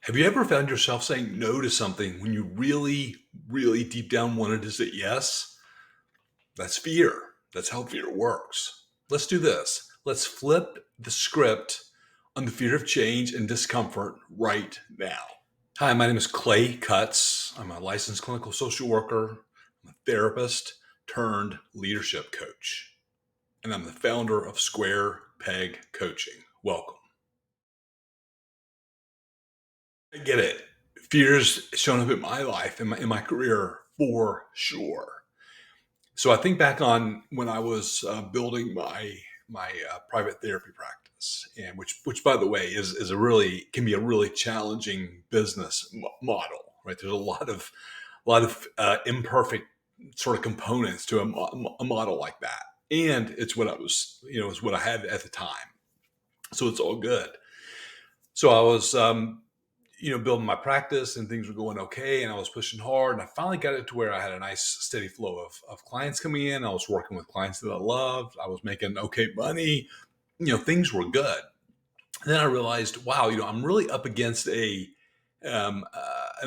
Have you ever found yourself saying no to something when you really, really deep down wanted to say yes? That's fear. That's how fear works. Let's do this. Let's flip the script on the fear of change and discomfort right now. Hi, my name is Clay Cutts. I'm a licensed clinical social worker, I'm a therapist turned leadership coach, and I'm the founder of Square Peg Coaching. Welcome. I get it. Fears shown up in my life, in my career, for sure. So I think back on when I was building my private therapy practice, and which by the way is a really can be a really challenging business model, right? There's a lot of imperfect sort of components to a model like that, and it's what I was, it's what I had at the time, so it's all good. So I was building my practice and things were going okay. And I was pushing hard. And I finally got it to where I had a nice steady flow of clients coming in. I was working with clients that I loved. I was making okay money. Things were good. And then I realized, wow, I'm really up against an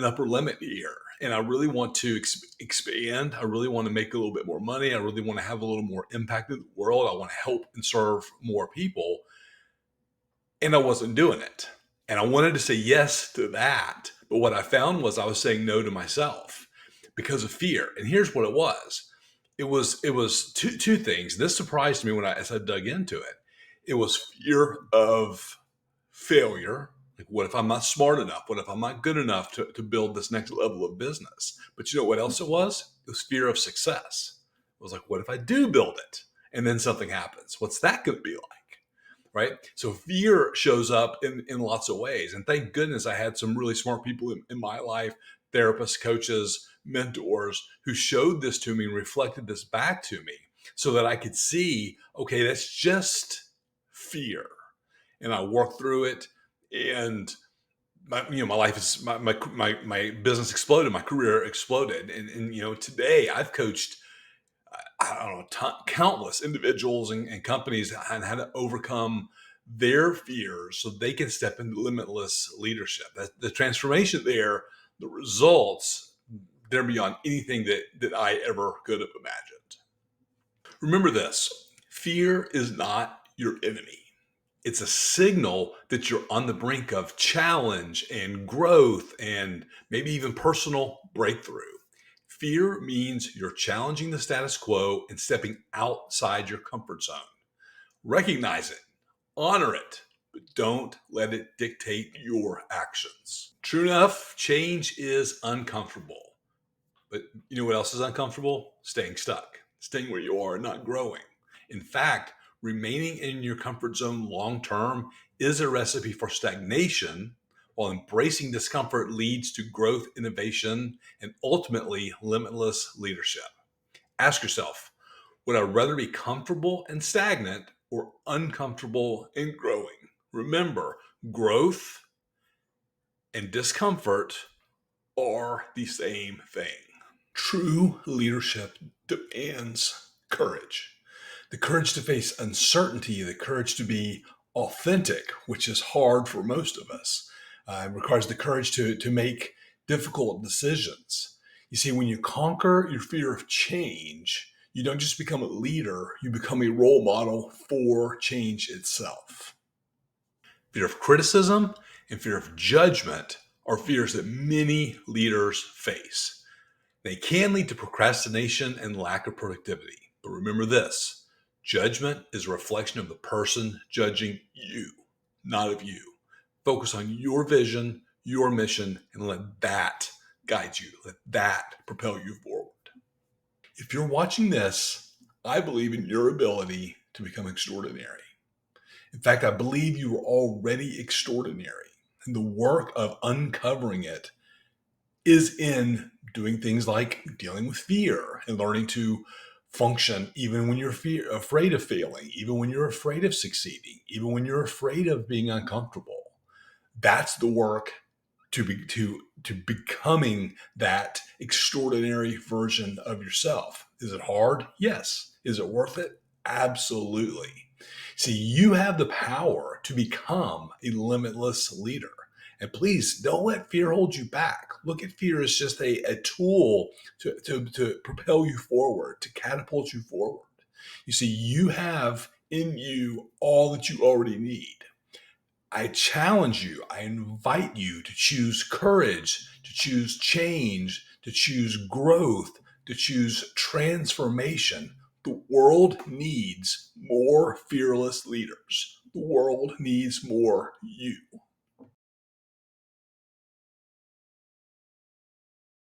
upper limit here. And I really want to expand. I really want to make a little bit more money. I really want to have a little more impact in the world. I want to help and serve more people. And I wasn't doing it. And I wanted to say yes to that. But what I found was I was saying no to myself because of fear. And here's what it was. It was two things. This surprised me as I dug into it. It was fear of failure. Like, what if I'm not smart enough? What if I'm not good enough to build this next level of business? But you know what else it was? It was fear of success. It was like, what if I do build it and then something happens? What's that going to be like? Right? So fear shows up in lots of ways. And thank goodness I had some really smart people in my life, therapists, coaches, mentors, who showed this to me and reflected this back to me so that I could see, okay, that's just fear. And I worked through it, and my life is my business exploded, my career exploded. And today I've coached, I don't know, countless individuals and companies on how to overcome their fears so they can step into limitless leadership. The transformation there, the results, they're beyond anything that I ever could have imagined. Remember this: fear is not your enemy. It's a signal that you're on the brink of challenge and growth and maybe even personal breakthrough. Fear means you're challenging the status quo and stepping outside your comfort zone. Recognize it, honor it, but don't let it dictate your actions. True enough, change is uncomfortable. But you know what else is uncomfortable? Staying stuck, staying where you are and not growing. In fact, remaining in your comfort zone long term is a recipe for stagnation, while embracing discomfort leads to growth, innovation, and ultimately limitless leadership. Ask yourself, would I rather be comfortable and stagnant or uncomfortable and growing? Remember, growth and discomfort are the same thing. True leadership demands courage. The courage to face uncertainty, the courage to be authentic, which is hard for most of us. It requires the courage to make difficult decisions. You see, when you conquer your fear of change, you don't just become a leader, you become a role model for change itself. Fear of criticism and fear of judgment are fears that many leaders face. They can lead to procrastination and lack of productivity. But remember this: judgment is a reflection of the person judging you, not of you. Focus on your vision, your mission, and let that guide you. Let that propel you forward. If you're watching this, I believe in your ability to become extraordinary. In fact, I believe you are already extraordinary. And the work of uncovering it is in doing things like dealing with fear and learning to function even when you're afraid of failing, even when you're afraid of succeeding, even when you're afraid of being uncomfortable. That's the work to becoming that extraordinary version of yourself. Is it hard? Yes. Is it worth it? Absolutely. See, you have the power to become a limitless leader. And please don't let fear hold you back. Look at fear as just a tool to propel you forward, to catapult you forward. You see, you have in you all that you already need. I challenge you, I invite you to choose courage, to choose change, to choose growth, to choose transformation. The world needs more fearless leaders. The world needs more you.